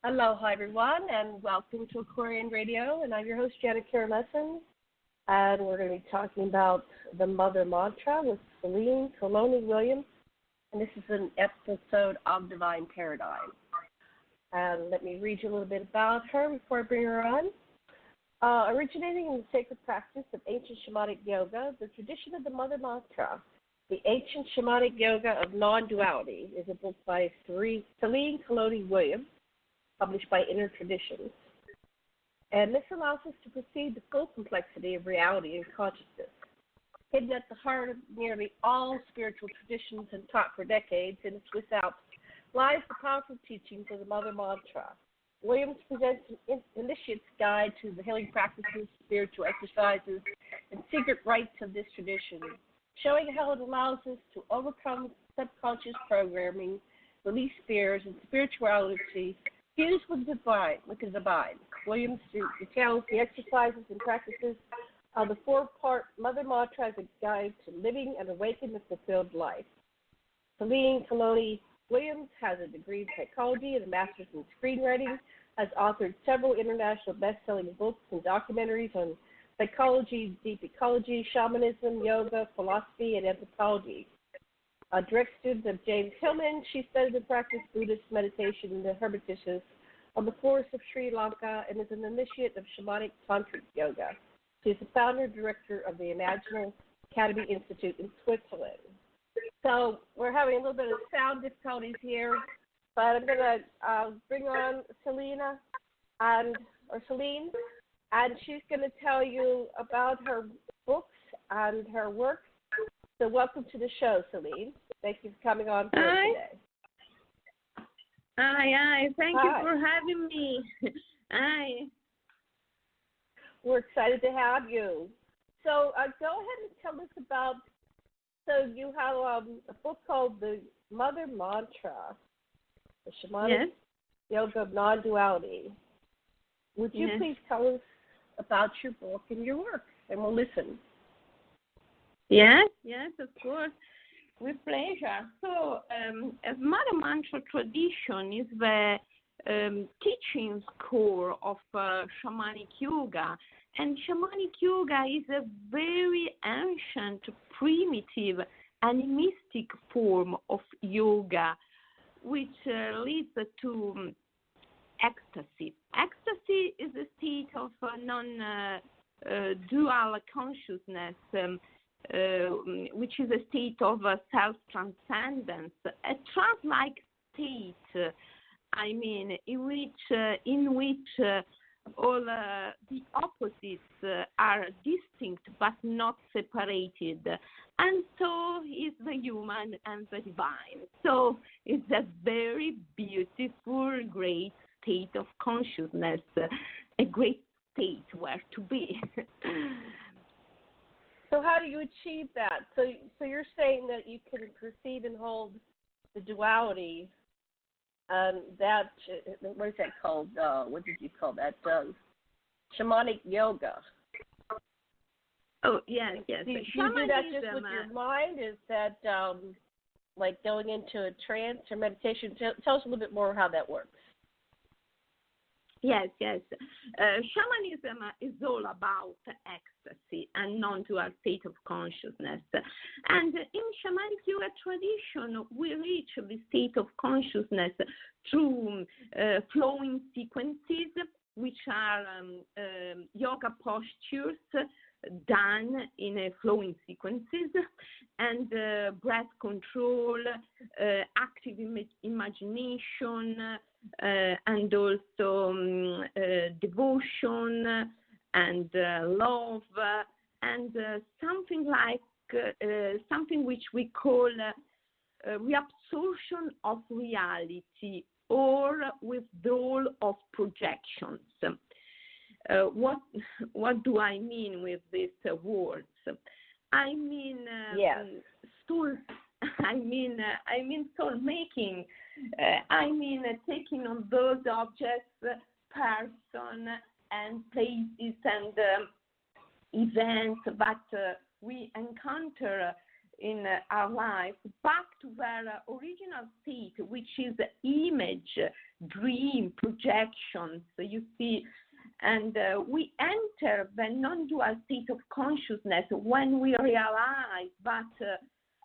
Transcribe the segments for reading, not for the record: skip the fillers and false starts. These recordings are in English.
Aloha, everyone, and welcome to Aquarian Radio. And I'm your host, Janet Lessin, and we're going to be talking about the Mother Mantra with Selene Calloni Williams. And this is an episode of Divine Paradigm. And let me read you a little bit about her before I bring her on. Originating in the sacred practice of ancient shamanic yoga, the tradition of the Mother Mantra, the ancient shamanic yoga of non-duality, is a book by Selene Calloni Williams, published by Inner Traditions. And this allows us to perceive the full complexity of reality and consciousness. Hidden at the heart of nearly all spiritual traditions and taught for decades in the Swiss Alps lies the powerful teachings of the Mother Mantra. Williams presents an initiate's guide to the healing practices, spiritual exercises, and secret rites of this tradition, showing how it allows us to overcome subconscious programming, release fears, and spirituality fused with the divine. Williams details the exercises and practices of the four-part Mother Mantra as a guide to living an awakened and fulfilled life. Selene Calloni Williams has a degree in psychology and a master's in screenwriting, has authored several international best-selling books and documentaries on psychology, deep ecology, shamanism, yoga, philosophy, and anthropology. A direct student of James Hillman, she studied and practiced Buddhist meditation in the hermitages of the forests of Sri Lanka and is an initiate of Shamanic Tantric Yoga. She is the founder and director of the Imaginal Academy Institute in Switzerland. So we're having a little bit of sound difficulties here, but I'm going to bring on Selene, and she's going to tell you about her books and her work. So welcome to the show, Selene. Thank you for coming on today. Hi. Thank you for having me. Hi. We're excited to have you. So go ahead and tell us about, so you have a book called The Mother Mantra, the Shamanic Yoga of Non-Duality. Would you please tell us about your book and your work, and we'll listen. Yes, of course, with pleasure. So, Mother Mantra tradition is the teaching core of Shamanic Yoga, and Shamanic Yoga is a very ancient, primitive, animistic form of yoga, which leads to ecstasy. Ecstasy is a state of non-dual consciousness, which is a state of self-transcendence, a trance-like state, in which all the opposites are distinct but not separated. And so is the human and the divine. So it's a very beautiful, great state of consciousness, a great state where to be. So how do you achieve that? So you're saying that you can perceive and hold the duality, that, what is that called? What did you call that? Shamanic yoga. Oh, yes. Do you do that just with your mind? Is that like going into a trance or meditation? Tell us a little bit more how that works. Yes. Shamanism is all about ecstasy and non-dual state of consciousness. And in Shamanic Yoga tradition, we reach the state of consciousness through flowing sequences, which are yoga postures done in flowing sequences, and breath control, active imagination, and also devotion and love, and something which we call reabsorption of reality or withdrawal of projections. What do I mean with these words? I mean soul. I mean soul making. I mean taking on those objects, person, and places and events that we encounter in our life back to their original state, which is image dream projections, you see. And we enter the non-dual state of consciousness when we realize that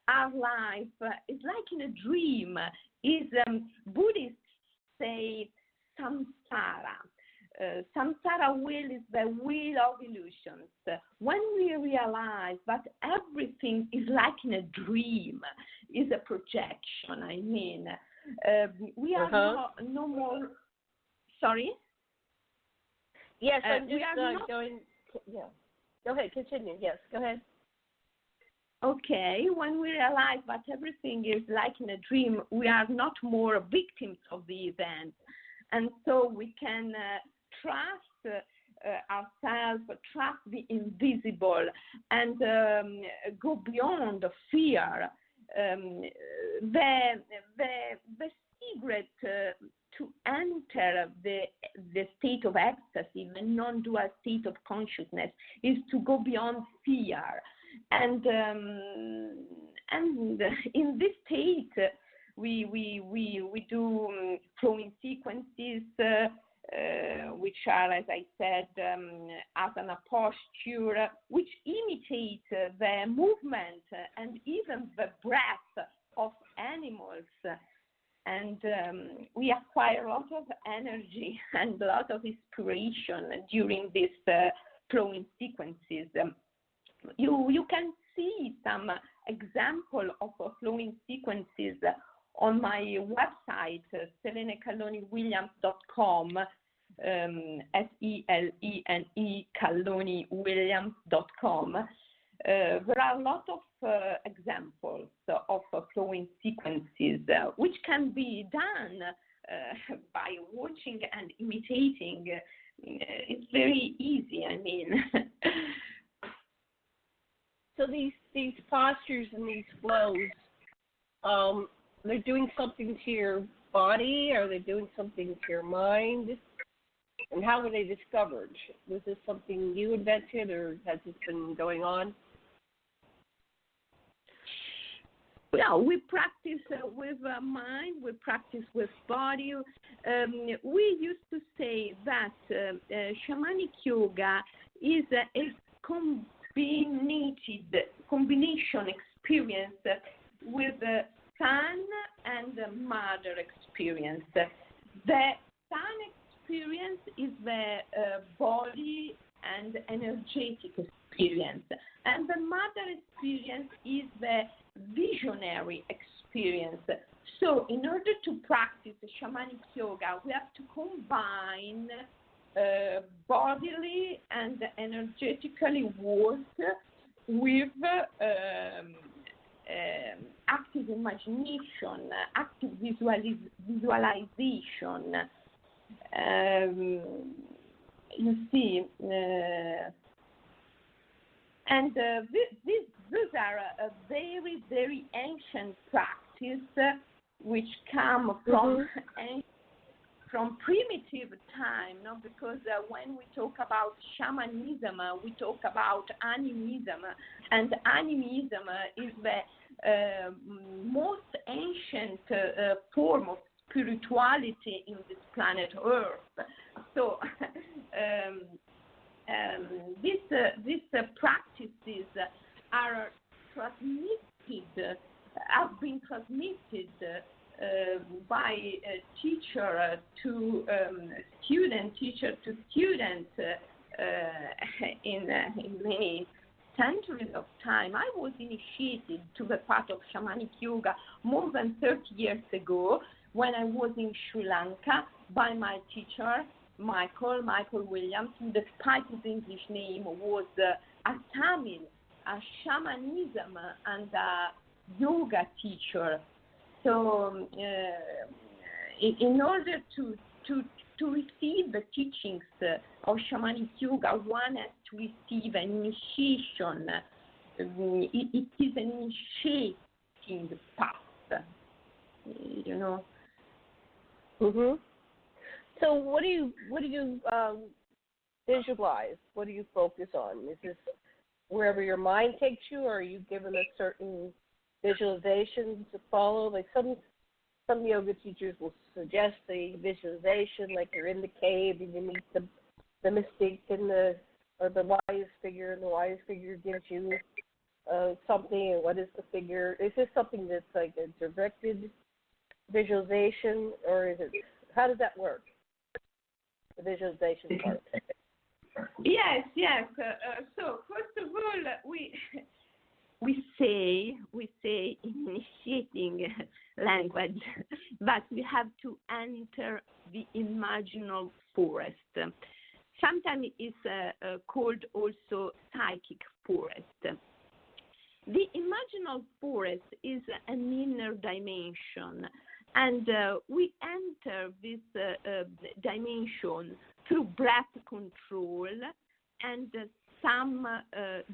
our life is like in a dream. Buddhists say samsara. Samsara wheel is the wheel of illusions. When we realize that everything is like in a dream, is a projection, I mean, we are no more. Sorry? Yes, I'm just going. Yeah. Go ahead, continue. Yes, go ahead. Okay, when we realize that everything is like in a dream, we are not more victims of the event. And so we can trust ourselves, trust the invisible, and go beyond the fear. The secret to enter the state of ecstasy, the non-dual state of consciousness, is to go beyond fear. And in this state, we do flowing sequences, which are, as I said, asana posture, which imitate the movement and even the breath of animals. And we acquire a lot of energy and a lot of inspiration during these flowing sequences. You can see some example of flowing sequences on my website, selenecalloniwilliams.com, SELENE CalloniWilliams.com. There are a lot of examples of flowing sequences, which can be done by watching and imitating. It's very easy, I mean. So these postures and these flows, they're doing something to your body? Are they doing something to your mind? And how were they discovered? Was this something you invented, or has this been going on? Yeah, we practice with mind, we practice with body. We used to say that shamanic yoga is a combination experience with the sun and the mother experience. The sun experience is the body and energetic experience, and the mother experience is the visionary experience. So in order to practice shamanic yoga, we have to combine bodily and energetically work with active imagination, active visualization. You see, and these are a very, very ancient practice which come from primitive time, no? Because when we talk about shamanism, we talk about animism, and animism is the most ancient form of spirituality in this planet Earth. So these practices are transmitted, have been transmitted by a teacher to student, teacher to student in many centuries of time. I was initiated to the path of shamanic yoga more than 30 years ago when I was in Sri Lanka by my teacher, Michael Williams, who despite his English name was a Tamil, a shamanism and a yoga teacher. So in order to receive the teachings of shamanic yoga, one has to receive an initiation. It is an initiating path, you know. Mhm. So what do you visualize? What do you focus on? Is this wherever your mind takes you, or are you given a certain visualization to follow? Like some yoga teachers will suggest the visualization, like you're in the cave and you meet the mystic and the wise figure, and the wise figure gives you something. And what is the figure? Is this something that's like a directed visualization, or is it? How does that work? The visualization part. Yes. So first of all, we say in initiating language that we have to enter the imaginal forest. Sometimes it's called also psychic forest. The imaginal forest is an inner dimension, and we enter this dimension through breath control and some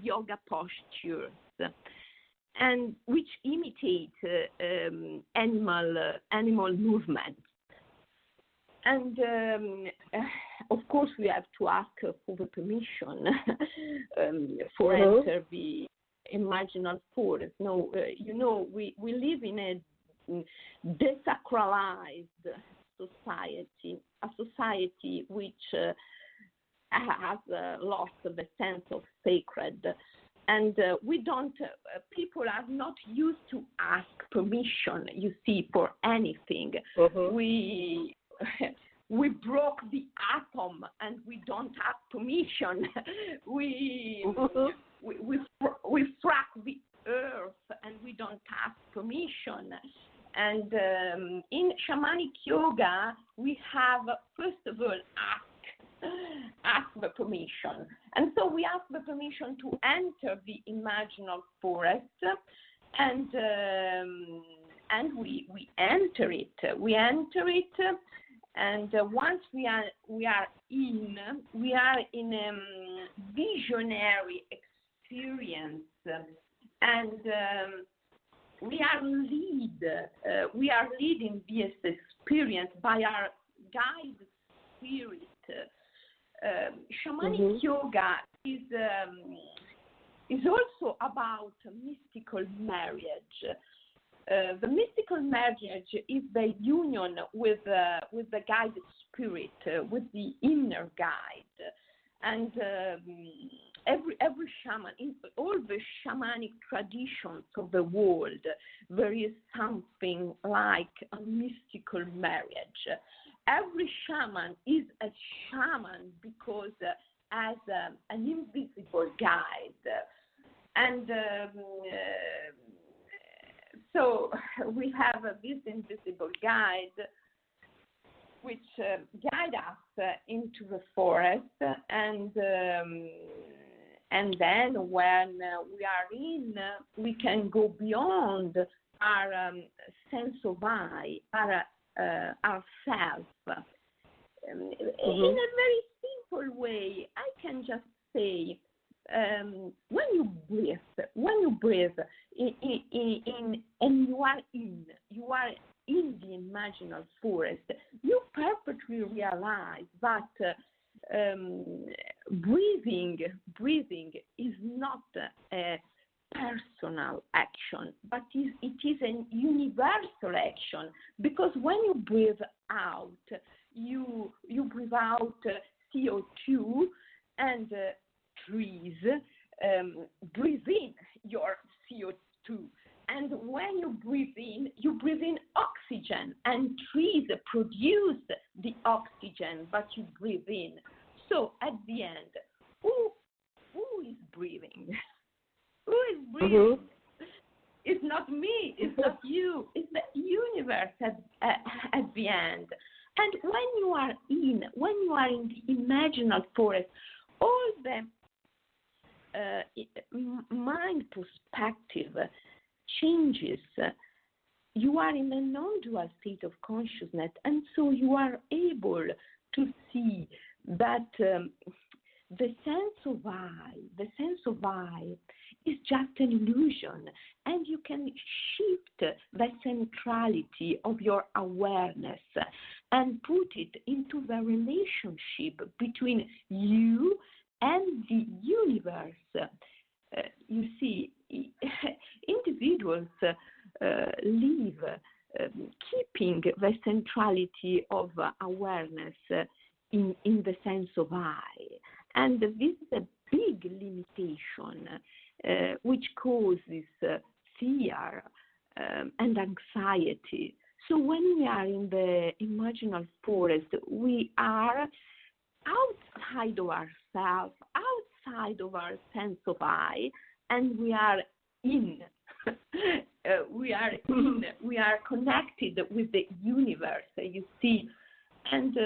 yoga postures, and which imitate animal movements. And of course, we have to ask for the permission for enter the imaginal forest. No, we live in a desacralized society, a society which has lost the sense of sacred. And people are not used to ask permission, you see, for anything. We broke the atom and we don't ask permission. We frack the earth and we don't ask permission. And in shamanic yoga, we have, first of all, ask the permission. And so we ask the permission to enter the imaginal forest, and we enter it. And once we are in a visionary experience, and we are leading this experience by our guide spirit. Shamanic yoga is also about mystical marriage. The mystical marriage is the union with the guide spirit, with the inner guide, and every shaman, in all the shamanic traditions of the world, there is something like a mystical marriage. Every shaman is a shaman because as an invisible guide, and so we have this invisible guide which guide us into the forest, and then when we are in, we can go beyond our sense of I, ourself. In a very simple way, I can just say, when you breathe in and you are in the imaginal forest, you perfectly realize that breathing is not a personal action, but it is a universal action, because when you breathe out, you breathe out CO2, and trees breathe in your CO2. And when you breathe in oxygen, and trees produce the oxygen that you breathe in. So at the end, who is breathing? Who is breathing? It's not me, it's not you, it's the universe at the end. And when you are in the imaginal forest, all the mind perspective changes. You are in a non-dual state of consciousness, and so you are able to see that the sense of I is just an illusion, and you can shift the centrality of your awareness and put it into the relationship between you and the universe. You see, individuals live keeping the centrality of awareness in the sense of I. And this is a big limitation which causes fear and anxiety. So when we are in the imaginal forest, we are outside of ourselves, outside of our sense of I, and we are in. We are connected with the universe, you see, and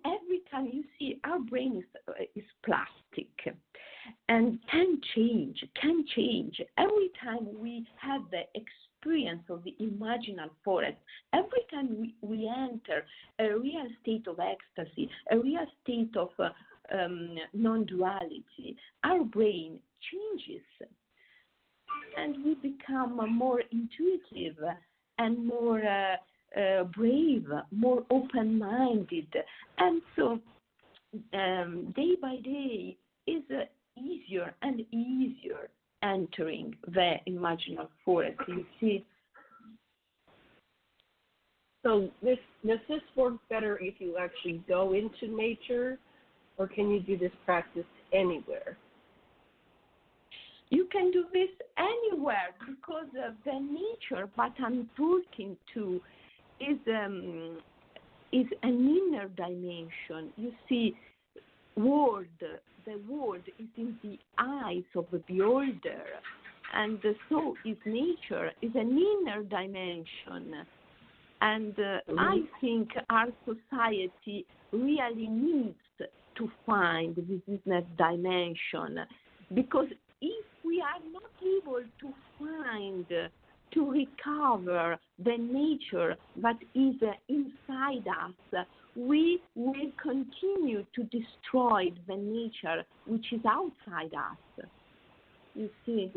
every time you see, our brain is plastic and can change. Every time we have the experience of the imaginal forest, every time we enter a real state of ecstasy, a real state of non-duality, our brain changes and we become more intuitive and more brave, more open-minded. And so day by day is easier and easier entering the imaginal forest, you see. So does this work better if you actually go into nature, or can you do this practice anywhere? You can do this anywhere because the nature that I'm talking to is an inner dimension. You see, the world is in the eyes of the beholder, and so is nature, is an inner dimension. And I think our society really needs to find this inner dimension, because if we are not able to find, to recover the nature that is inside us, we will continue to destroy the nature which is outside us. You see?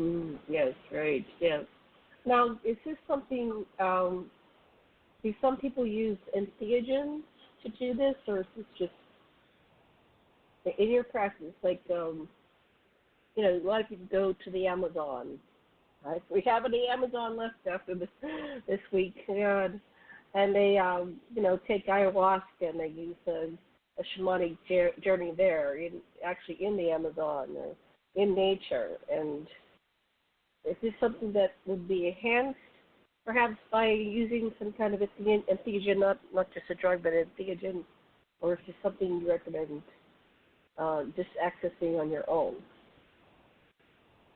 Yes, right, yes. Now, is this something, do some people use entheogens to do this, or is this just in your practice, like, a lot of people go to the Amazon. Right? We have any Amazon left after this week, and they, take ayahuasca and they use a shamanic journey there, actually in the Amazon, or in nature. And is this something that would be enhanced, perhaps by using some kind of entheogen, not just a drug, but entheogen, or is this something you recommend just accessing on your own?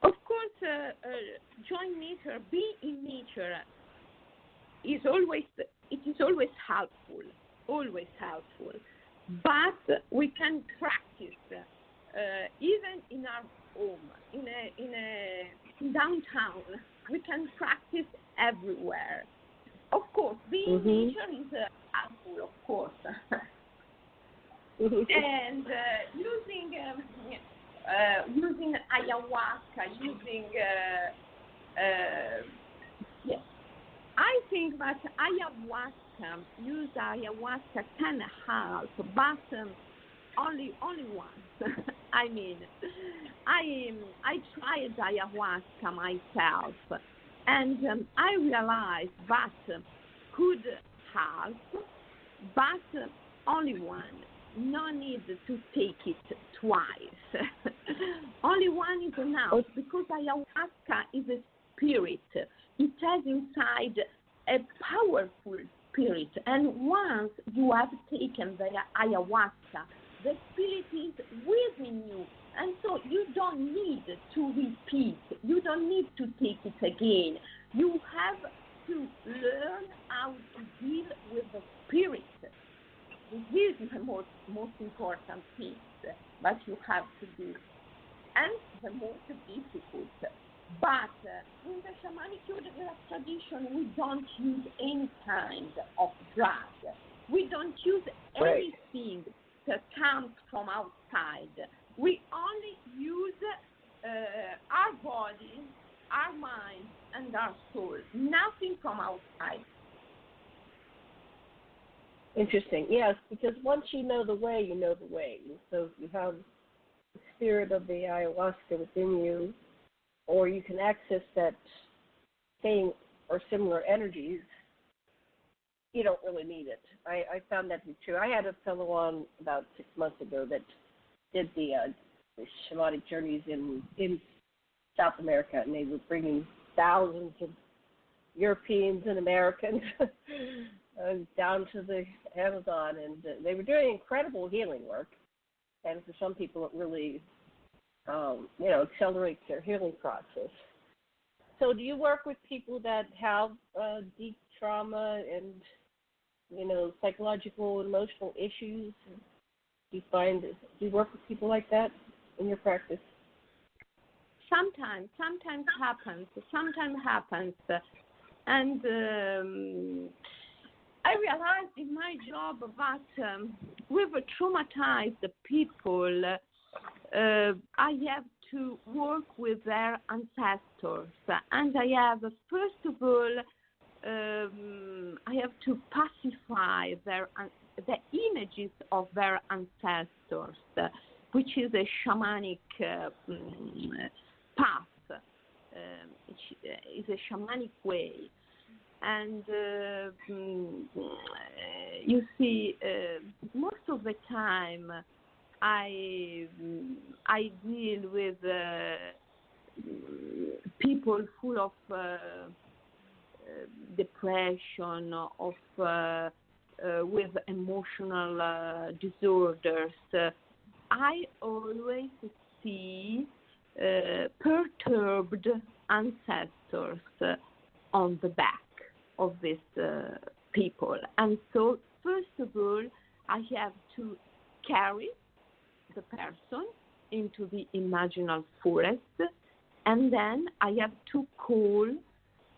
Of course, join nature, be in nature is always helpful. But we can practice even in our home, in downtown. We can practice everywhere. Of course, being in nature is helpful, of course. And using ayahuasca, I think that ayahuasca can help, but only once. I mean, I tried ayahuasca myself, and I realized that could help, but only one. No need to take it twice. Only one is enough, because ayahuasca is a spirit. It has inside a powerful spirit, and once you have taken the ayahuasca, the spirit is within you, and so you don't need to repeat. You don't need to take it again. You have to learn how to deal with the spirit. This is the most important thing that you have to do, and the most difficult. But in the shamanic yoga tradition, we don't use any kind of drug. We don't use anything that comes from outside. We only use our body, our mind, and our soul. Nothing from outside. Interesting. Yes, because once you know the way, you know the way. So if you have the spirit of the ayahuasca within you, or you can access that same or similar energies, you don't really need it. I found that to be true. I had a fellow on about 6 months ago that did the shamanic journeys in South America, and they were bringing thousands of Europeans and Americans down to the Amazon, and they were doing incredible healing work. And for some people, it really, accelerates their healing process. So, do you work with people that have deep trauma and, psychological, emotional issues? Do you work with people like that in your practice? Sometimes happens, and I realized in my job that with traumatized people, I have to work with their ancestors, and I have, first of all, I have to pacify the images of their ancestors, which is a shamanic path. It is a shamanic way. And you see, most of the time I deal with people full of depression, with emotional disorders. I always see perturbed ancestors on the back of these people. And so, first of all, I have to carry the person into the imaginal forest, and then I have to call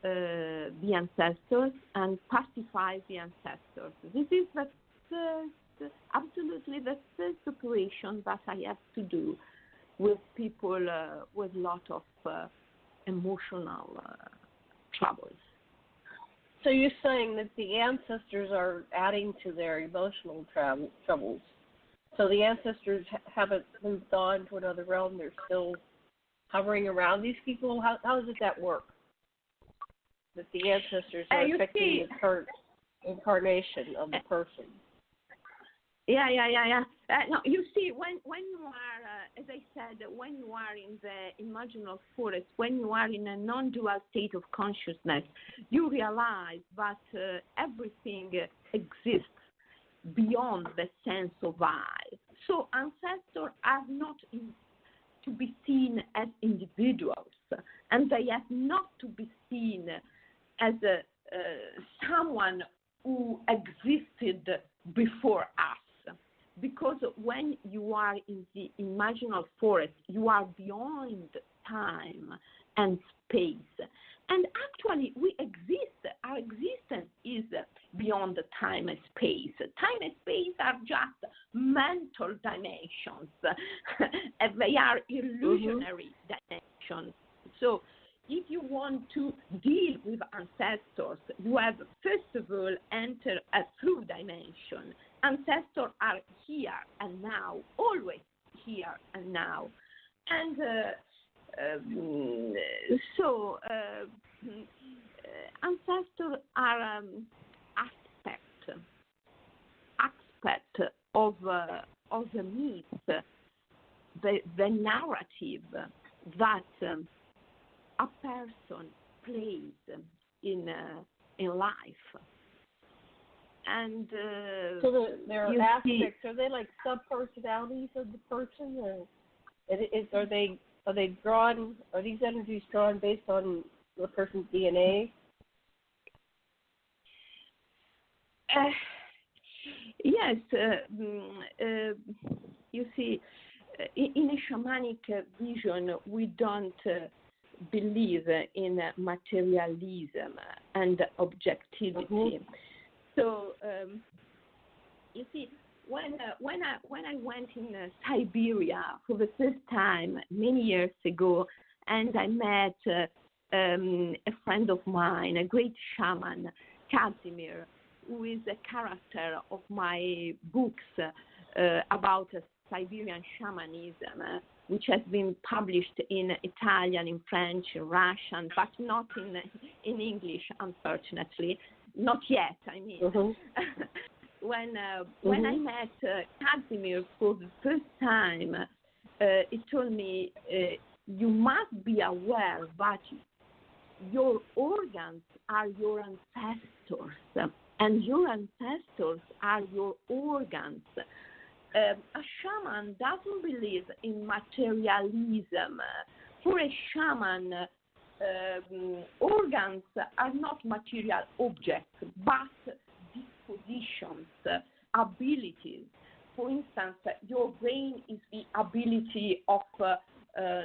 the ancestors and pacify the ancestors. This is absolutely the first operation that I have to do with people with a lot of emotional troubles. So you're saying that the ancestors are adding to their emotional troubles. So the ancestors haven't moved on to another realm. They're still hovering around these people. How does that work? That the ancestors are affecting the current incarnation of the person. Yeah. No, you see, when you are, as I said, when you are in the imaginal forest, when you are in a non-dual state of consciousness, you realize that everything exists beyond the sense of I. So ancestors are not to be seen as individuals, and they have not to be seen as someone who existed before us. Because when you are in the imaginal forest, you are beyond time and space. And actually, we exist. Our existence is beyond time and space. Time and space are just mental dimensions. And they are illusionary dimensions. So if you want to deal with ancestors, you have, first of all, enter a through dimension. Ancestors are here and now, always here and now. And ancestors are aspect of the myth, the narrative that a person plays in life. And so there are aspects. Are they like sub-personalities of the person, or are they drawn? Are these energies drawn based on the person's DNA? Yes. You see, in a shamanic vision, we don't believe in materialism and objectivity. Mm-hmm. So you see, when I went in Siberia for the first time many years ago, and I met a friend of mine, a great shaman, Casimir, who is a character of my books about Siberian shamanism. which has been published in Italian, in French, in Russian, but not in English, unfortunately. Not yet, I mean. When I met Casimir for the first time, he told me, you must be aware that your organs are your ancestors, and your ancestors are your organs. A shaman doesn't believe in materialism. For a shaman, organs are not material objects, but dispositions, abilities. For instance, your brain is the ability of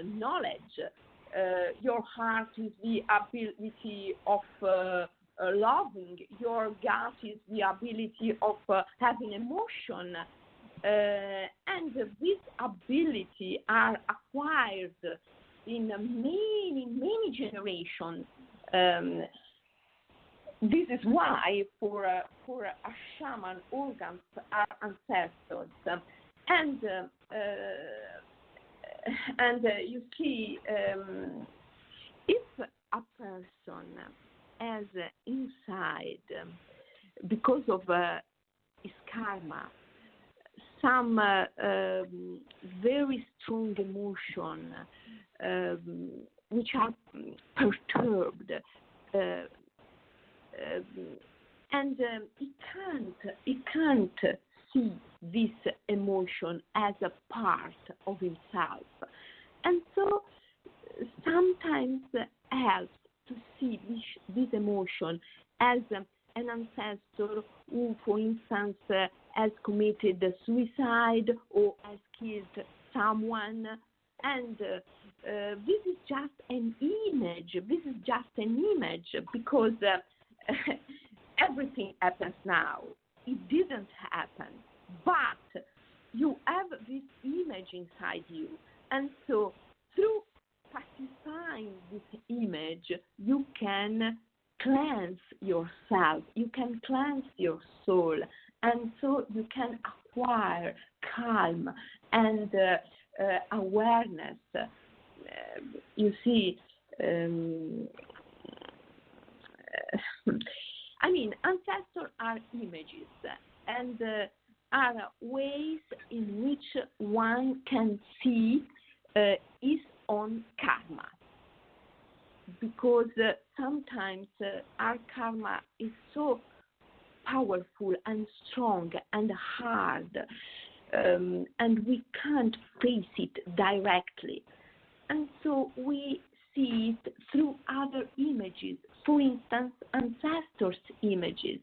knowledge. Your heart is the ability of loving. Your gut is the ability of having emotion. And these abilities are acquired in many generations. This is why for a shaman, organs are ancestors. And you see, if a person has inside, because of his karma, some very strong emotion which are perturbed, and he can't see this emotion as a part of himself, and so sometimes helps to see this emotion as an ancestor who, for instance, has committed suicide or has killed someone, and this is just an image. This is just an image because everything happens now. It didn't happen, but you have this image inside you, and so through pacifying this image, you can cleanse yourself, you can cleanse your soul, and so you can acquire calm and awareness. You see, I mean, ancestors are images and are ways in which one can see his own karma. Because sometimes our karma is so powerful and strong and hard, and we can't face it directly. And so we see it through other images, for instance, ancestors' images.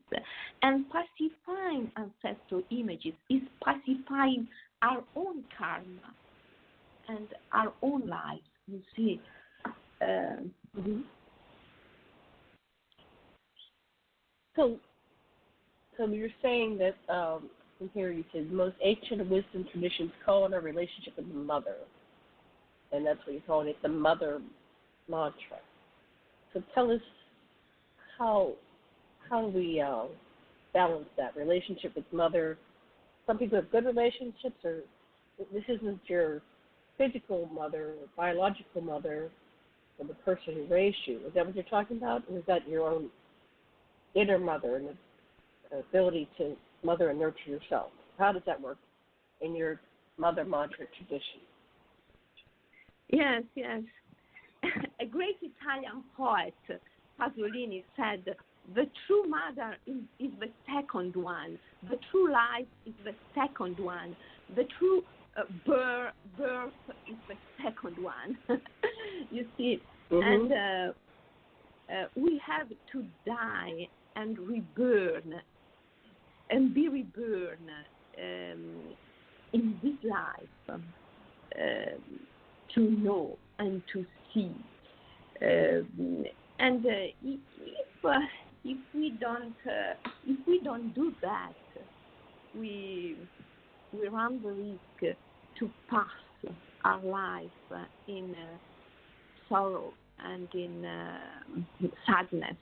And pacifying ancestral images is pacifying our own karma and our own lives, you see. So you're saying that from here you said most ancient wisdom traditions call on our relationship with the mother, and that's what you're calling it, the mother mantra. So tell us how do we balance that relationship with mother? Some people have good relationships, or this isn't your physical mother or biological mother or the person who raised you. Is that what you're talking about, or is that your own inner mother and the ability to mother and nurture yourself? How does that work in your mother mantra tradition? Yes. A great Italian poet, Pasolini, said, the true mother is the second one. The true life is the second one. The true birth is the second one. You see, and we have to die and reborn and be reborn in this life to know and to see. And if we don't do that, we run the risk to pass our life in sorrow and in sadness.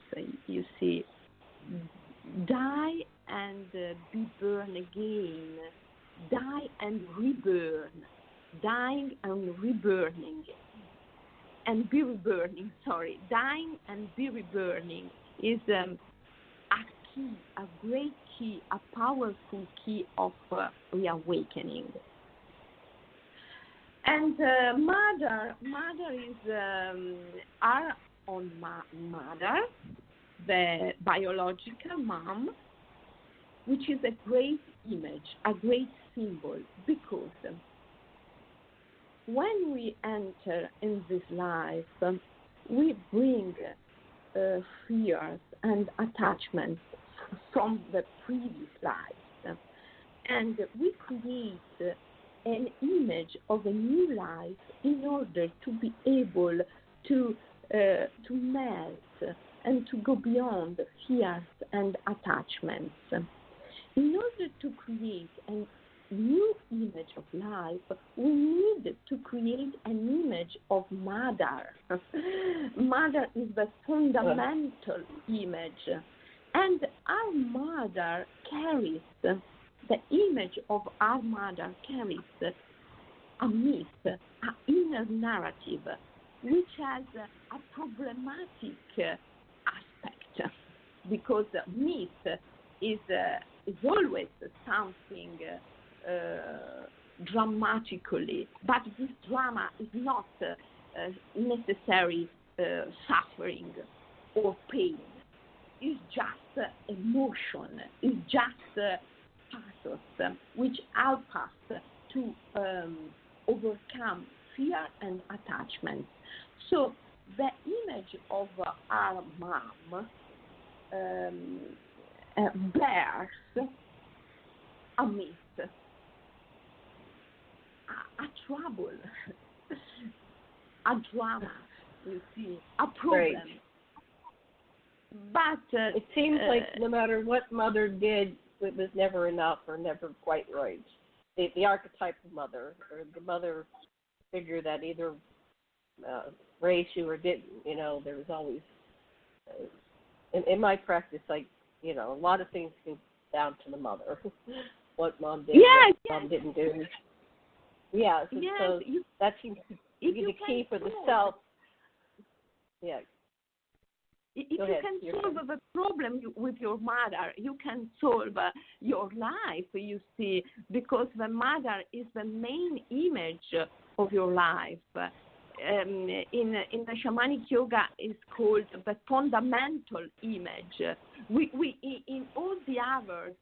You see, die and be born again, die and reborn. dying and reburning, and be reburning, sorry. Dying and be reburning is a key, a great key, a powerful key of reawakening. And mother is our own mother, the biological mom, which is a great image, a great symbol, because when we enter in this life, we bring fears and attachments from the previous life, and we create an image of a new life in order to be able to melt and to go beyond fears and attachments. In order to create a new image of life, we need to create an image of mother. Mother is the fundamental image, and our mother carries, the image of our mother carries a myth, an inner narrative, which has a problematic aspect, because myth is always something dramatically, but this drama is not necessary suffering or pain. It's just emotion. It's just pathos, which help us to overcome fear and attachment. So the image of our mom bears a myth, a trouble, a drama, you see, a problem. Right. But it seems like no matter what mother did, it was never enough or never quite right. The archetype of mother, or the mother figure that either raised you or didn't, there was always, in my practice, like, a lot of things go down to the mother. What mom did, what mom didn't do. Yeah, so that seems to be the key for the self. Yeah. If you can solve the problem with your mother, you can solve your life, you see, because the mother is the main image of your life. In the shamanic yoga, is called the fundamental image. We in all the others,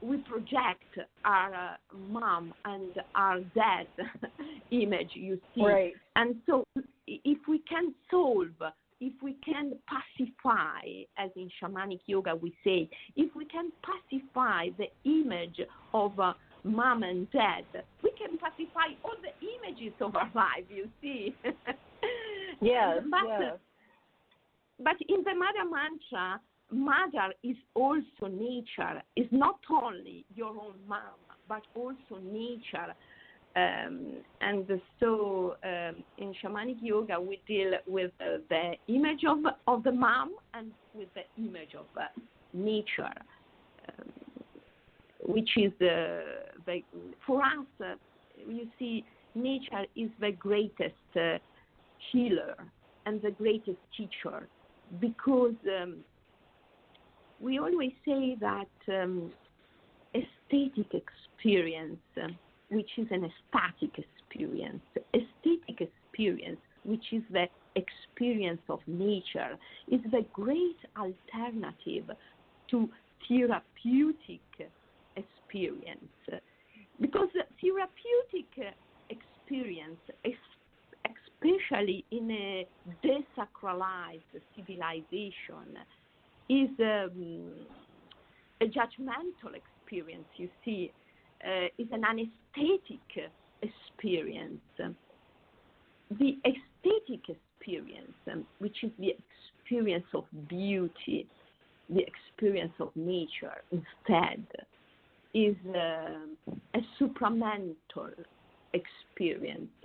we project our mom and our dad image, you see. Right. And so if we can solve, if we can pacify, as in shamanic yoga we say, if we can pacify the image of mom and dad, we can pacify all the images of our life, you see. Yes, but in the Mother Mantra, mother is also nature, is not only your own mom, but also nature. And so in shamanic yoga, we deal with the image of the mom and with the image of nature, which is for us, you see, nature is the greatest healer and the greatest teacher, because we always say that aesthetic experience, which is an ecstatic experience, which is the experience of nature, is the great alternative to therapeutic experience. Because therapeutic experience, especially in a desacralized civilization, is a judgmental experience, you see, is an anesthetic experience. The aesthetic experience, which is the experience of beauty, the experience of nature, instead, is a supramental experience,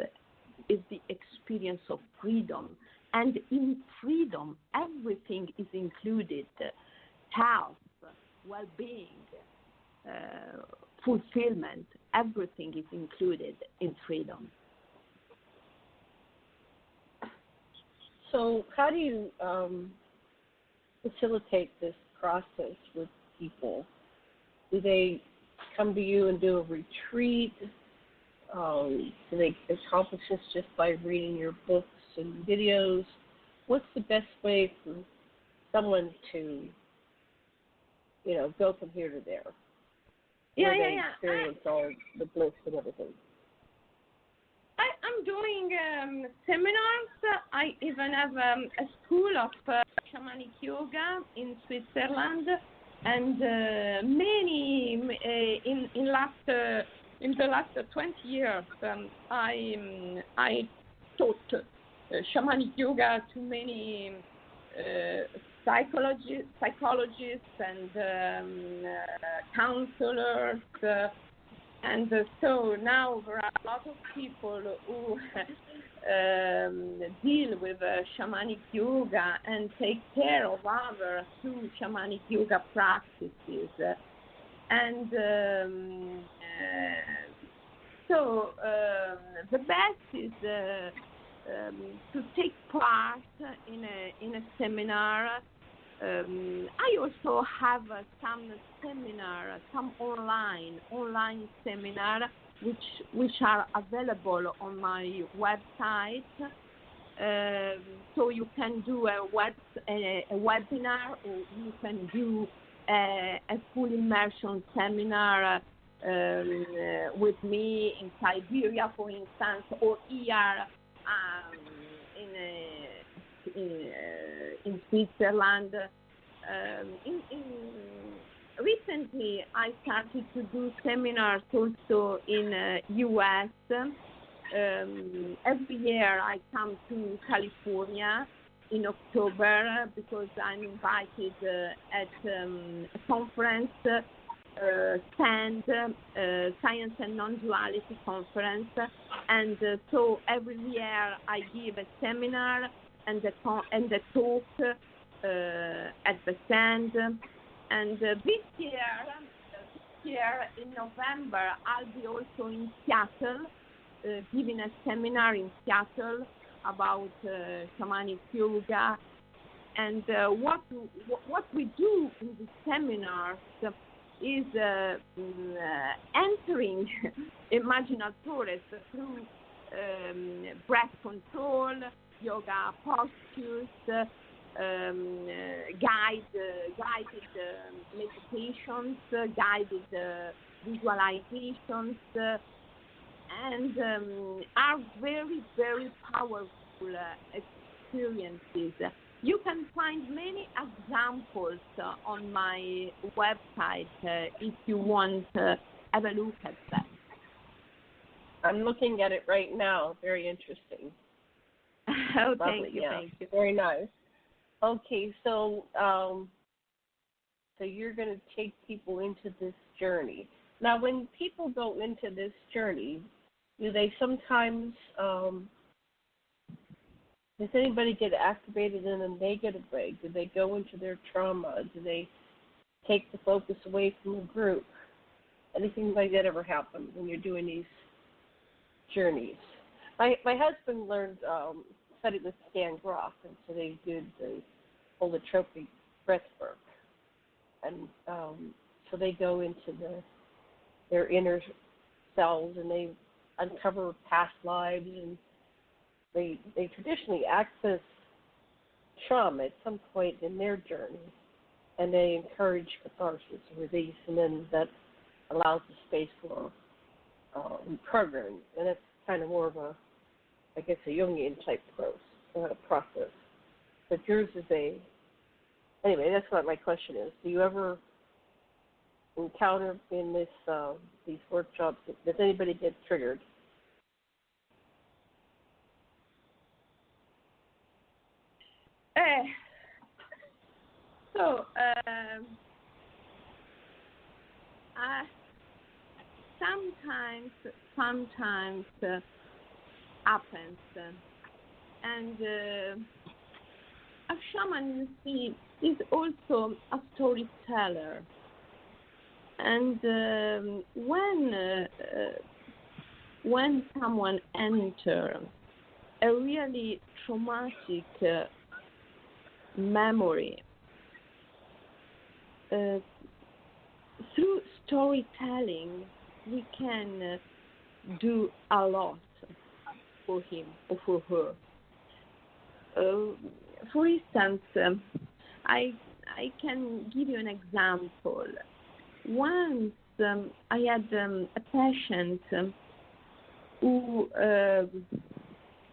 is the experience of freedom. And in freedom, everything is included: health, well-being, fulfillment. Everything is included in freedom. So how do you facilitate this process with people? Do they come to you and do a retreat? Do they accomplish this just by reading your books and videos? What's the best way for someone to, go from here to there? Where they experience all the bliss and everything. I'm doing seminars. I even have a school of Shamanic Yoga in Switzerland, and many in the last 20 years, I taught Shamanic Yoga to many psychologists and counselors. And so now there are a lot of people who deal with shamanic yoga and take care of others through shamanic yoga practices. And so the best is to take part in a seminar. I also have some online seminar which are available on my website. So you can do a webinar, or you can do a full immersion seminar with me in Siberia, for instance, or here in Switzerland. Recently, I started to do seminars also in U.S. Every year I come to California in October because I'm invited at a conference, Science and Non-Duality conference, and so every year I give a seminar and a talk at the stand. And this year in November, I'll be also in Seattle, giving a seminar in Seattle about shamanic yoga. And what we do in the seminars is entering Imaginal Academy through breath control, yoga postures, guided meditations, guided visualizations, and are very, very powerful experiences. You can find many examples on my website if you want to have a look at that. I'm looking at it right now. Very interesting. Oh, thank you. Very nice. Okay, so you're going to take people into this journey. Now, when people go into this journey, do they sometimes, does anybody get activated in a negative way? Do they go into their trauma? Do they take the focus away from the group? Anything like that ever happen when you're doing these journeys? My husband learned studied with Stan Groff, and so they did the holotropic breath work, and so they go into their inner selves and they uncover past lives, and they traditionally access trauma at some point in their journey, and they encourage catharsis, release, and then that allows the space for reprogramming, and that's kind of more of a, I guess, a Jungian type process. But yours is anyway, that's what my question is. Do you ever encounter in these workshops, does anybody get triggered? Sometimes happens, and a shaman, you see, is also a storyteller, and when someone enters a really traumatic memory. Through storytelling, we can do a lot for him or for her. For instance, I can give you an example. Once I had a patient who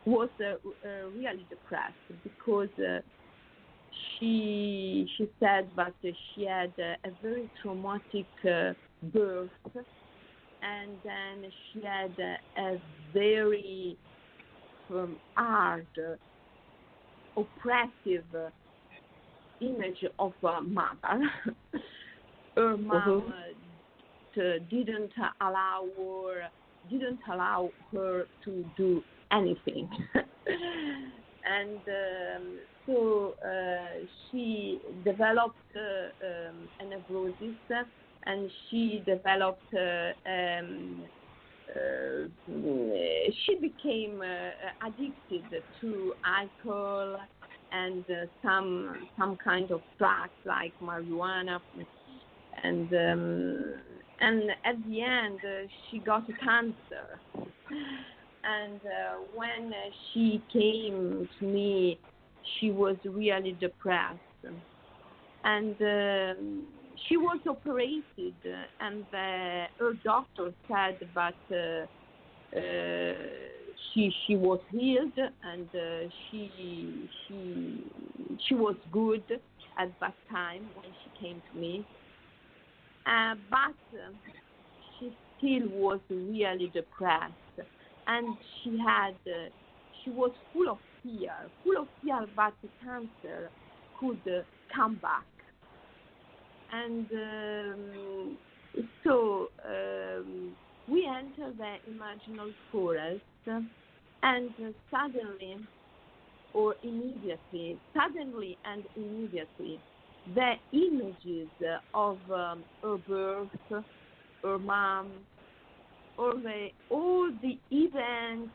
was really depressed because she said that she had a very traumatic birth, and then she had a very hard, oppressive image of a mother. Her mom didn't allow her to do anything. And so she developed a neurosis, and she developed she became addicted to alcohol and some kind of drugs like marijuana, and at the end she got cancer. And when she came to me, she was really depressed, and she was operated, and her doctor said that she was healed, and she was good at that time when she came to me, but she still was really depressed, and she was full of fear that the cancer could come back. And so we entered the Imaginal forest, and suddenly and immediately, the images of her birth, her mom, all the events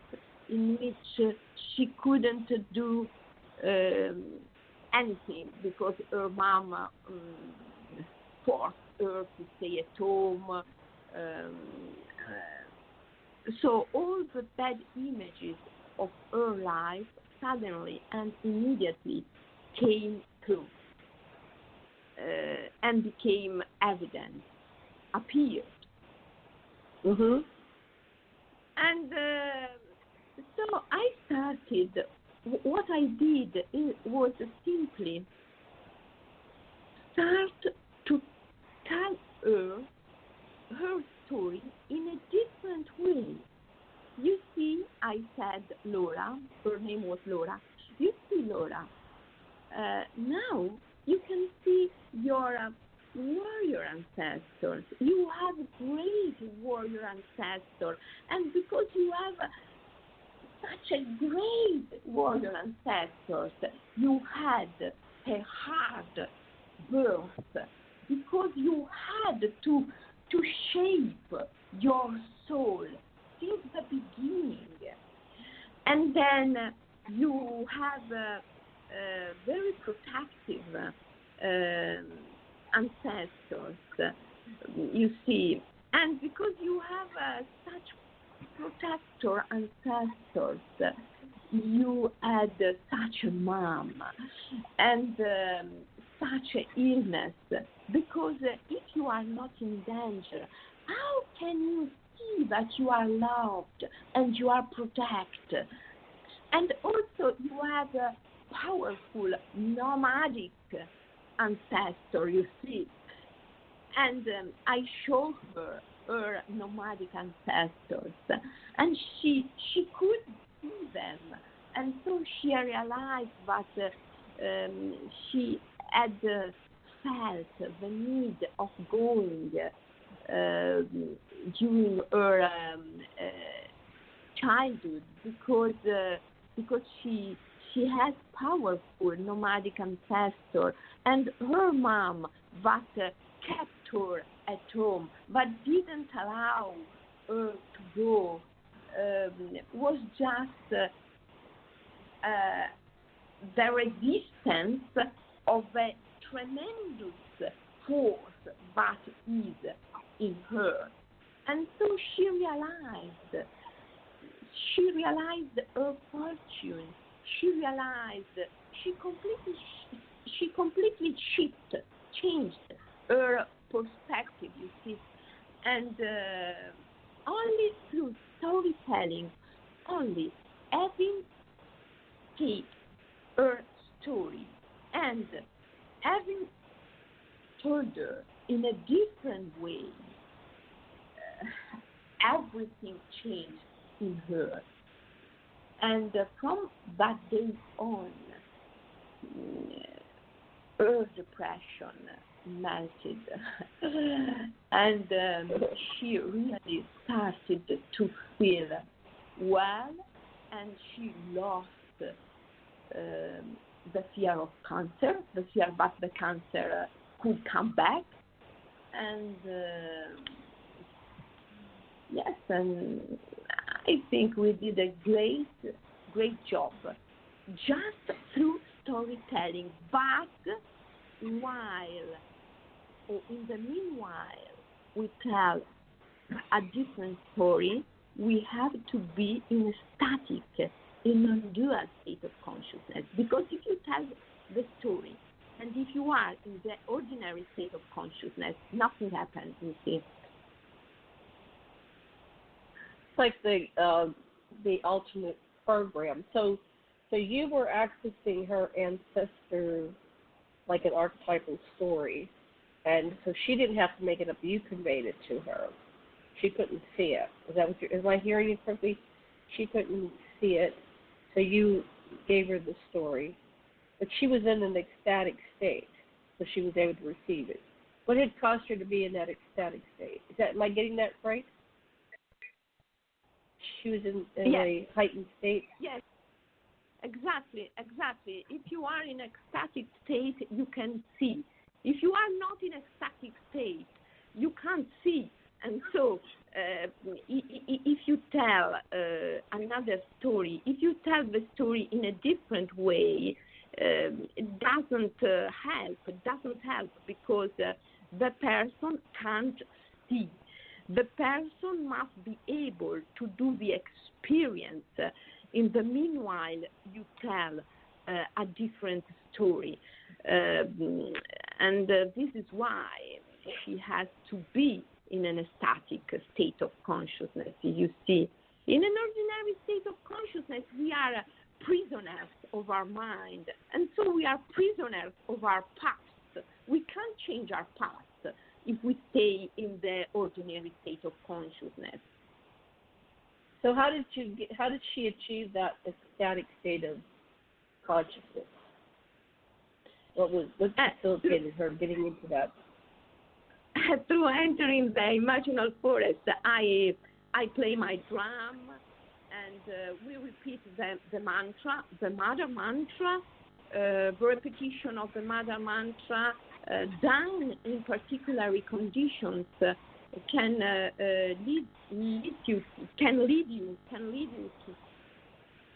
in which she couldn't do anything because her mom forced her to stay at home. So all the bad images of her life suddenly and immediately came through and became evident, appeared. Mm-hmm. And so I started, what I did was simply start to tell her story in a different way. You see, I said Laura, her name was Laura. You see, Laura, now you can see your warrior ancestors. You have great warrior ancestors, and because you have such a great warrior ancestors, you had a hard birth because you had to shape your soul since the beginning, and then you have very protective ancestors, you see, and because you have such protector ancestors, you had such a mom and such an illness, because if you are not in danger, how can you see that you are loved and you are protected? And also you have a powerful nomadic ancestor, you see. And I showed her nomadic ancestors, and she could see them. And so she realized that she had felt the need of going during her childhood because she has powerful nomadic ancestor, and her mom that kept her at home but didn't allow her to go was just the resistance of a tremendous force that is in her. And so she realized her fortune. She realized she completely changed her perspective, you see. And only through storytelling, only having take her story and having told her in a different way, everything changed in her. And from that day on, her depression melted. And she really started to feel well, and she lost the fear of cancer, the fear that the cancer could come back. And yes, and I think we did a great job just through storytelling. But in the meanwhile, we tell a different story. We have to be in a static, in non-dual state of consciousness. Because if you tell the story, and if you are in the ordinary state of consciousness, nothing happens, you see. It's like the ultimate program. So you were accessing her ancestor like an archetypal story, and so she didn't have to make it up. You conveyed it to her. She couldn't see it. Am I hearing you correctly? She couldn't see it, so you gave her the story. But she was in an ecstatic state, so she was able to receive it. What had caused her to be in that ecstatic state? Am I getting that right? She was in yes. a heightened state? Yes, exactly. If you are in ecstatic state, you can see. If you are not in ecstatic state, you can't see. And so if you tell another story, if you tell the story in a different way, it doesn't help. It doesn't help because the person can't see. The person must be able to do the experience. In the meanwhile, you tell a different story. And this is why she has to be in an ecstatic state of consciousness. You see, in an ordinary state of consciousness, we are prisoners of our mind. And so we are prisoners of our past. We can't change our past if we stay in the ordinary state of consciousness. So how did she achieve that ecstatic state of consciousness? What facilitated her getting into that? Through entering the imaginal forest, I play my drum, and we repeat the mantra, the mother mantra. The repetition of the mother mantra done in particular conditions can lead you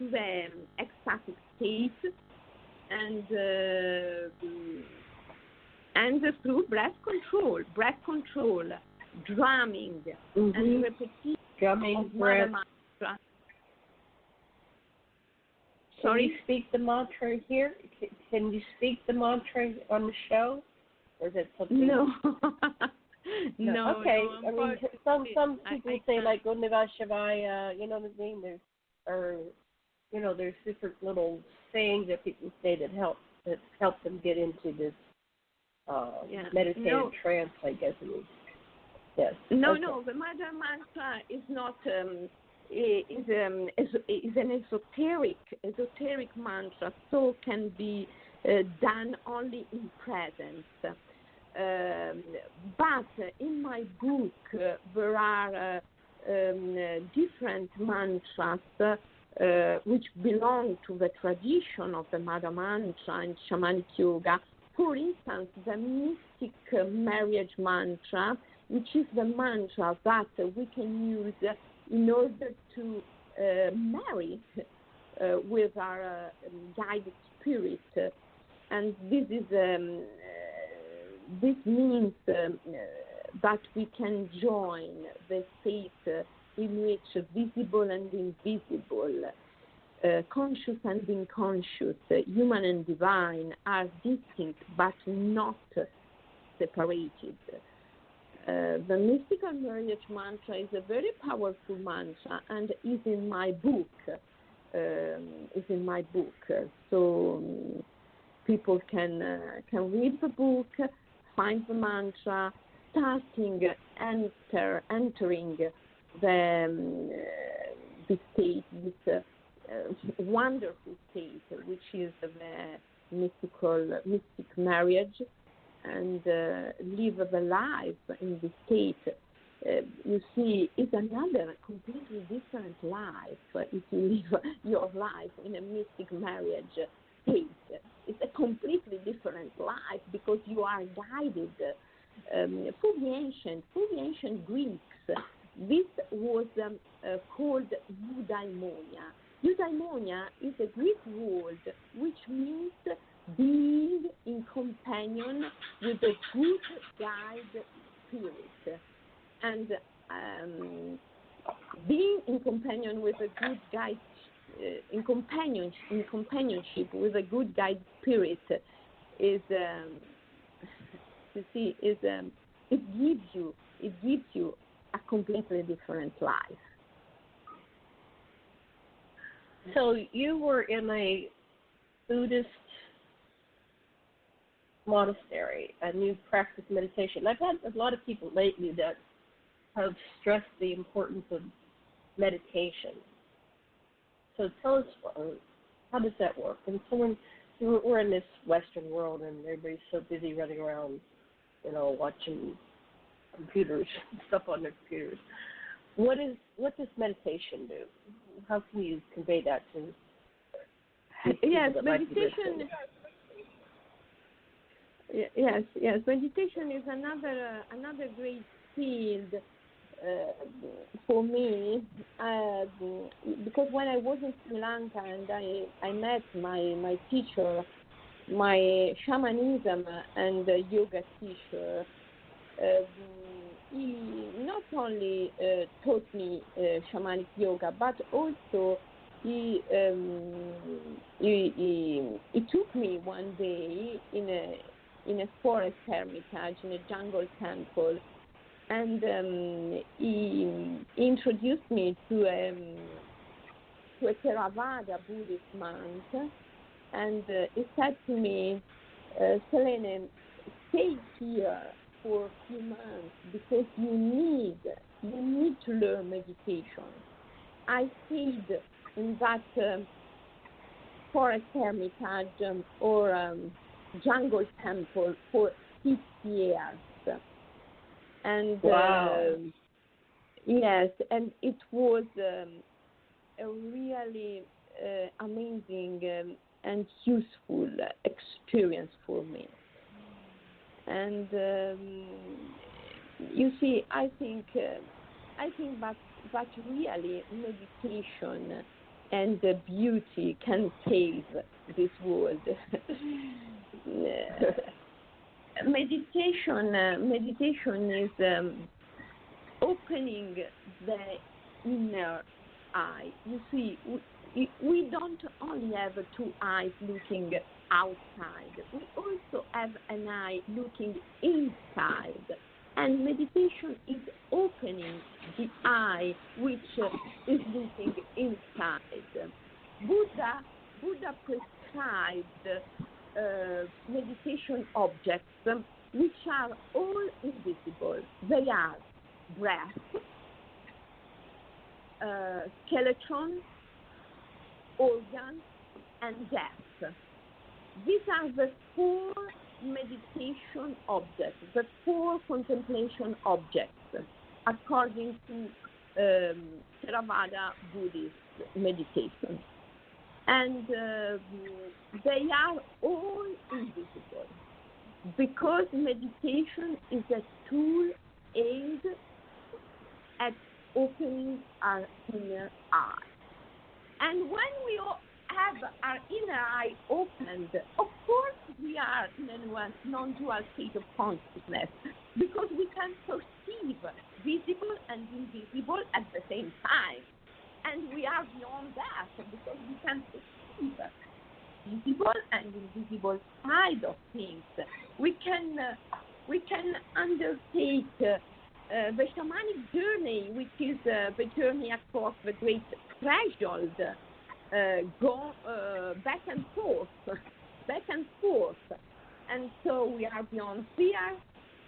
to the ecstatic state, and through breath control, drumming, and repetition of mother mantra. Sorry? Can you speak the mantra here? Can you speak the mantra on the show? Or is it something? No. No. Okay. No, I mean, some people say like Om Namah Shivaya, you know what I mean? There's different little sayings that people say that help them get into this meditative trance, I guess it is. Yes. No, the mother mantra is not is an esoteric mantra, so can be done only in presence. But in my book there are different mantras which belong to the tradition of the mother mantra in shamanic yoga. For instance, the mystic marriage mantra, which is the mantra that we can use in order to marry with our guided spirit, and this means that we can join the state in which visible and invisible, conscious and unconscious, human and divine are distinct but not separated. The mystical marriage mantra is a very powerful mantra and is in my book. So people can read the book, find the mantra, entering the state, this wonderful state, which is the mystic marriage, and live the life in the state. You see, it's another completely different life if you live your life in a mystic marriage state. It's a completely different life because you are guided. For the ancient Greeks, this was called eudaimonia. Eudaimonia is a Greek word which means being in companion with a good guide spirit. And being in companion with a good guide, in companionship with a good guide spirit is, it gives you a completely different life. So you were in a Buddhist monastery and you practice meditation. I've had a lot of people lately that have stressed the importance of meditation. So tell us, how does that work? And we're in this Western world and everybody's so busy running around, watching computers, stuff on their computers. What does meditation do? How can you convey that to people? Yes, meditation. Yes. Meditation is another great field for me, because when I was in Sri Lanka and I met my teacher, my shamanism and yoga teacher, he not only taught me shamanic yoga, but also he took me one day in a forest hermitage, in a jungle temple, and he introduced me to a Theravada Buddhist monk, and he said to me, Selene, stay here for a few months because you need to learn meditation. I stayed in that forest hermitage or jungle temple for 6 years. And wow. Yes, and it was a really amazing and useful experience for me. And you see, I think that really meditation and beauty can save this world. Meditation is opening the inner eye. You see, we don't only have two eyes looking outside. We also have an eye looking inside. And meditation is opening the eye which is looking inside. Buddha prescribed meditation objects which are all invisible. They are breath, skeleton, organs, and death. These are the 4 meditation objects, the 4 contemplation objects, according to Theravada Buddhist meditation. And they are all invisible because meditation is a tool aimed at opening our inner eye. And when we have our inner eye opened, of course we are in a non-dual state of consciousness, because we can perceive visible and invisible at the same time. And we are beyond that, because we can perceive visible and invisible side of things. We can undertake the shamanic journey, which is the journey across the great threshold, go back and forth. And so we are beyond fear,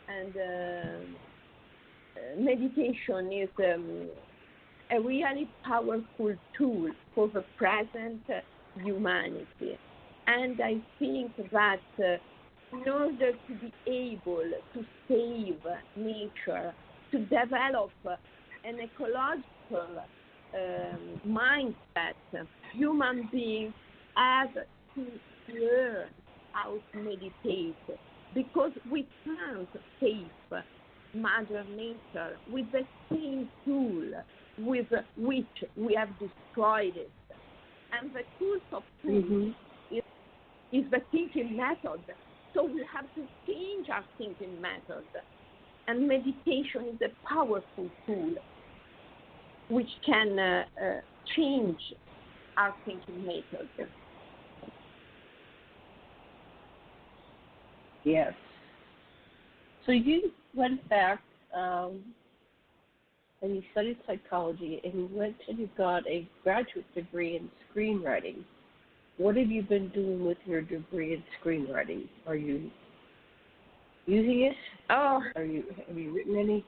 and meditation is a really powerful tool for the present humanity. And I think that in order to be able to save nature, to develop an ecological mindset, human beings have to learn how to meditate, because we can't save Mother Nature with the same tool with which we have destroyed it. And the tools of tools is the thinking method. So we have to change our thinking method. And meditation is a powerful tool which can change our thinking method. Yes. So you went back and you studied psychology, and you went and you got a graduate degree in screenwriting. What have you been doing with your degree in screenwriting? Are you using it? Oh, have you written any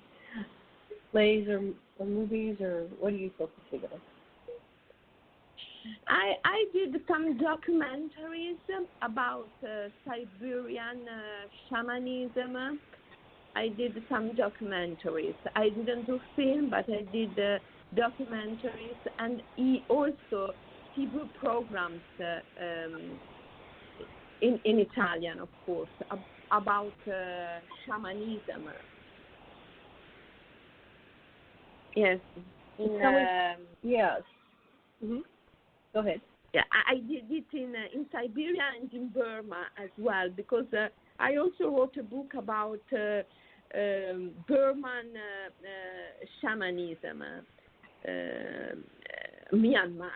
plays or movies, or what are you focusing on? I did some documentaries about Siberian shamanism. I did some documentaries. I didn't do film, but I did documentaries, and also TV programs in Italian, of course, about shamanism. Yes. Yes. Mm-hmm. Go ahead. Yeah, I did it in Siberia and in Burma as well, because I also wrote a book about Burman shamanism, Myanmar,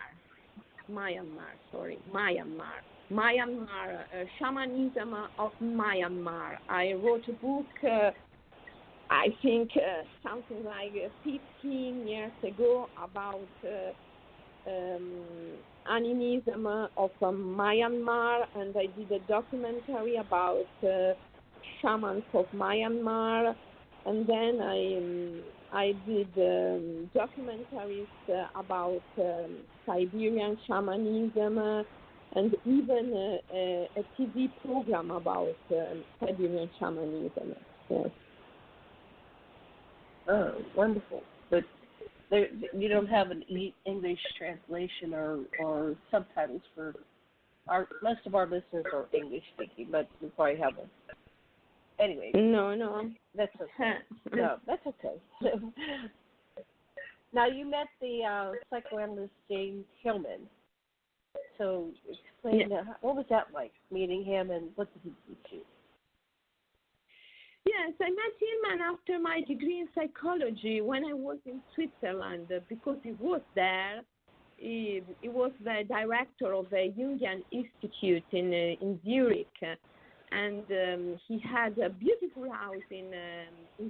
shamanism of Myanmar. I wrote a book, I think something like 15 years ago, about animism of Myanmar, and I did a documentary about shamans of Myanmar, and then I did documentaries about Siberian shamanism, and even a TV program about Siberian shamanism. Yes. Oh, wonderful. But you don't have an English translation or subtitles for most of our listeners are English speaking, but we probably have one. Anyway. No. That's okay. No, that's okay. Now, you met the psychoanalyst James Hillman. So explain, what was that like, meeting him, and what did he teach you? Yes, I met Hillman after my degree in psychology when I was in Switzerland, because he was there. He was the director of the Jungian Institute in Zurich, and he had a beautiful house in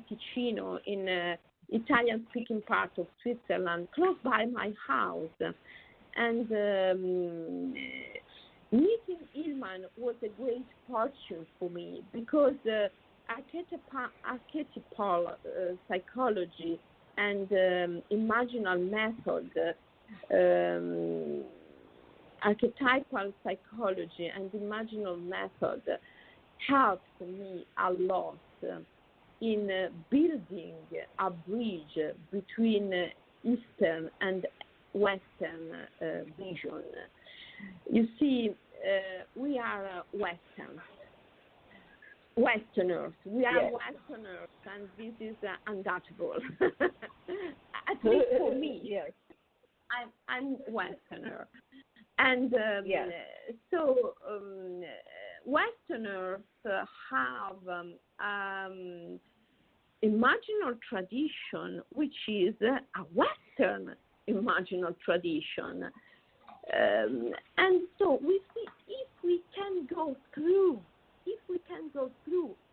Ticino, in Italian-speaking part of Switzerland, close by my house. And meeting Hillman was a great fortune for me, because archetypal psychology and imaginal method, archetypal psychology and imaginal method helped me a lot in building a bridge between Eastern and Western vision. You see, we are Westerners. We are Westerners, and this is undoubtable. At least for me. Yes. I'm Westerner. And Yes. so Westerners have imaginal tradition, which is a Western imaginal tradition. And so we see if we can go through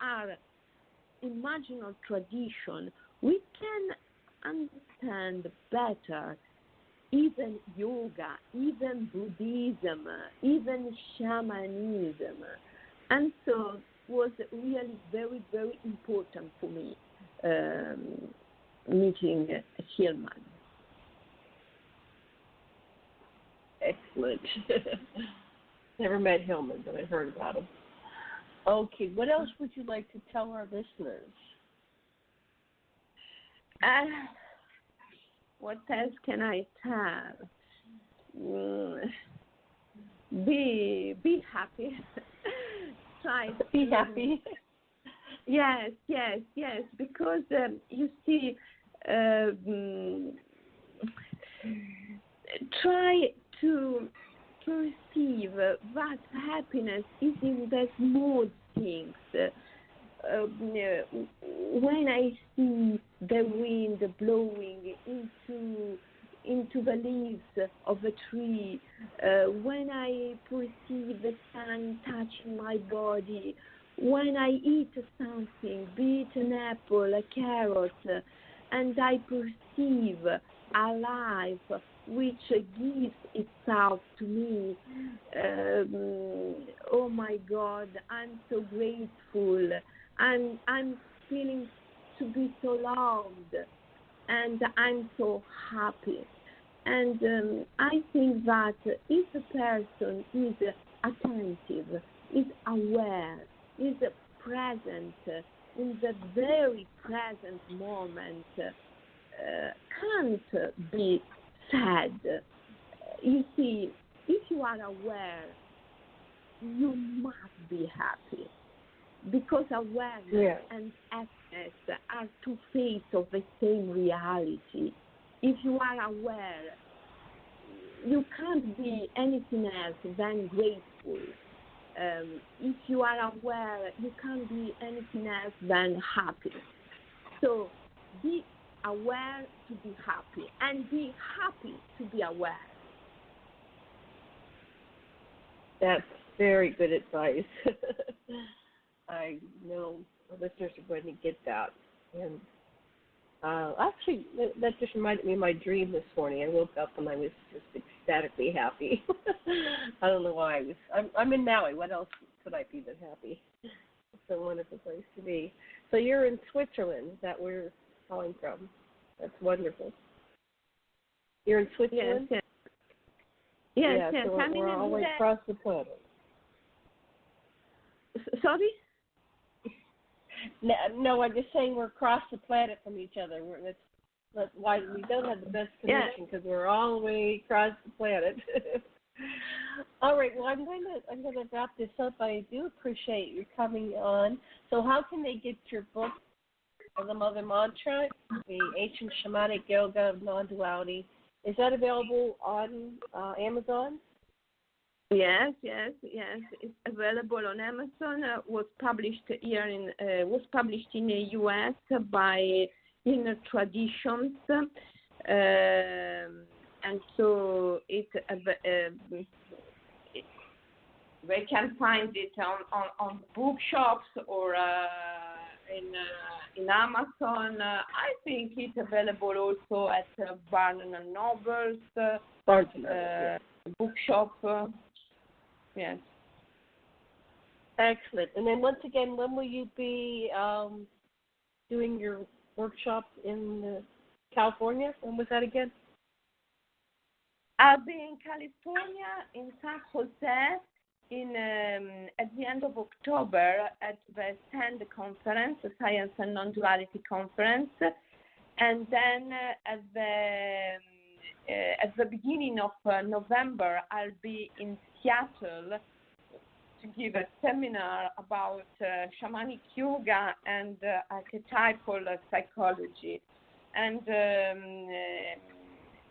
our imaginal tradition, we can understand better even yoga, even Buddhism, even shamanism. And so it was really very, very important for me meeting Hillman. Excellent. Never met Hillman, but I heard about him. Okay, what else would you like to tell our listeners? What else can I tell? Be happy. Try to be happy. Yes. Because you see, try to perceive that happiness is in the small things. When I see the wind blowing into the leaves of a tree, when I perceive the sun touching my body, when I eat something, be it an apple, a carrot, and I perceive a life which gives itself to me, oh my God, I'm so grateful. I'm feeling to be so loved, and I'm so happy. And I think that if a person is attentive, is aware, is present in the very present moment, can't be sad. You see, if you are aware, you must be happy. Because awareness and happiness are two faces of the same reality. If you are aware, you can't be anything else than grateful. If you are aware, you can't be anything else than happy. So be aware to be happy, and be happy to be aware. That's very good advice. I know the listeners are going to get that. And actually, that just reminded me of my dream this morning. I woke up and I was just ecstatically happy. I don't know why. I'm in Maui. What else could I be than happy? It's a wonderful place to be. So you're in Switzerland, is that where you're calling from? That's wonderful. You're in Switzerland? Yes. So we're all the way across the planet. Sorry? No, I'm just saying we're across the planet from each other. That's why we don't have the best connection, because we're all the way across the planet. All right. Well, I'm going to wrap this up. I do appreciate you coming on. So, how can they get your book, The Mother Mantra, the Ancient Shamanic Yoga of Non-Duality? Is that available on Amazon? Yes. It's available on Amazon. Was published in the U.S. by Inner Traditions, and so they can find it on bookshops or in Amazon. I think it's available also at Barnes and Noble's bookshop. Yes. Excellent. And then once again, when will you be doing your workshop in California? When was that again? I'll be in California, in San Jose, at the end of October at the SAND conference, the Science and Non-Duality conference, and then at the beginning of November, I'll be in Seattle to give a seminar about shamanic yoga and archetypal psychology. And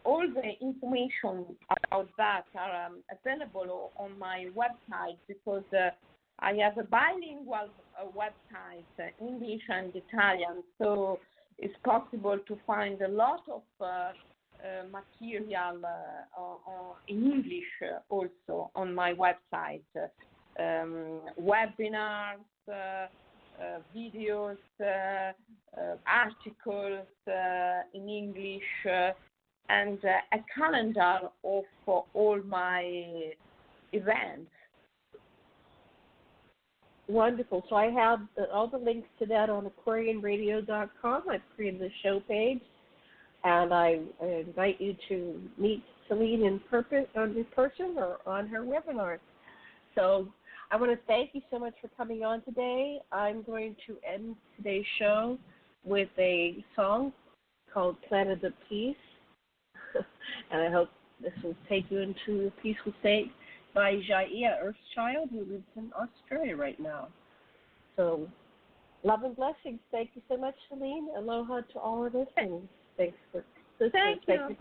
all the information about that are available on my website, because I have a bilingual website, English and Italian, so it's possible to find a lot of material in English also on my website, webinars, videos, articles in English, and a calendar of all my events. Wonderful. So I have all the links to that on AquarianRadio.com. I've created the show page, and I invite you to meet Selene in person or on her webinar. So I want to thank you so much for coming on today. I'm going to end today's show with a song called Planet of Peace, and I hope this will take you into a peaceful state, by Jaiya, Earthchild, who lives in Australia right now. So, love and blessings. Thank you so much, Selene. Aloha to all of us, and thanks for listening. Thank you.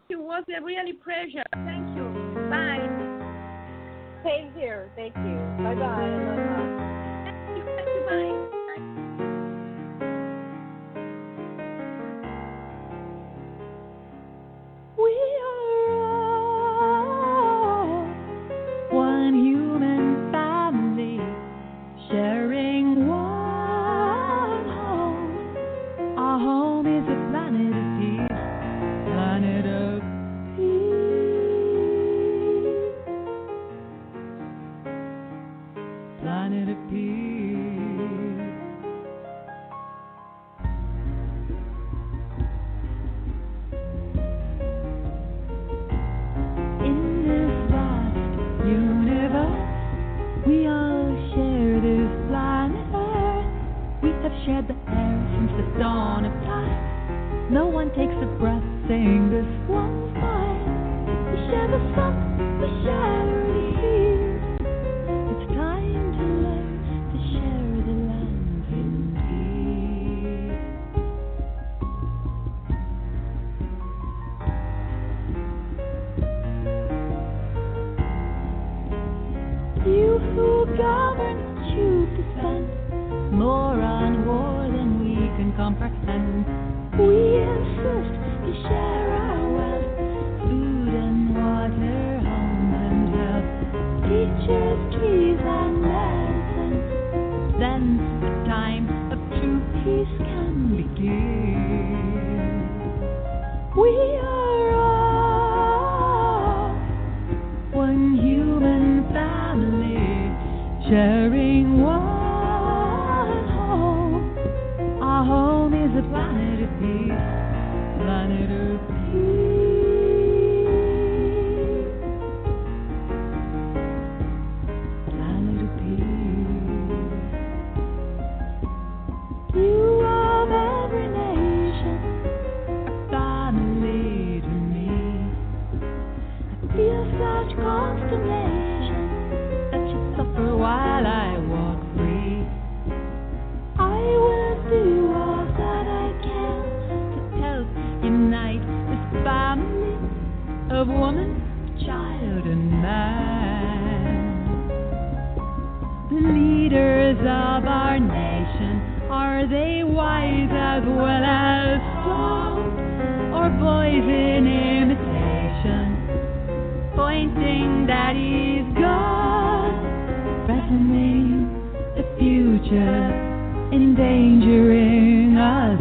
It was a really pleasure. Thank you. Bye. Same here. Thank you. Bye-bye. Aloha. Thank you. Bye. Shared the air since the dawn of time. No one takes a breath saying this one's mine. We share the sun, we share the heat. It's time to learn to share the land in peace. You who govern, choose to spend more on war than we can comprehend. We insist to share our wealth, food and water, homes and health, teachers, trees and medicine. Then the time of true peace can begin. We are all one human family, sharing one. Our home is a planet of peace, planet of peace, planet of peace. You of every nation, a family to me. I feel such consternation that you suffer while I walk free. I will do all that I can to help unite this family of woman, child, and man. The leaders of our nation, are they wise as well as strong, or boys in imitation, pointing that he's God, threatening the future, endangering us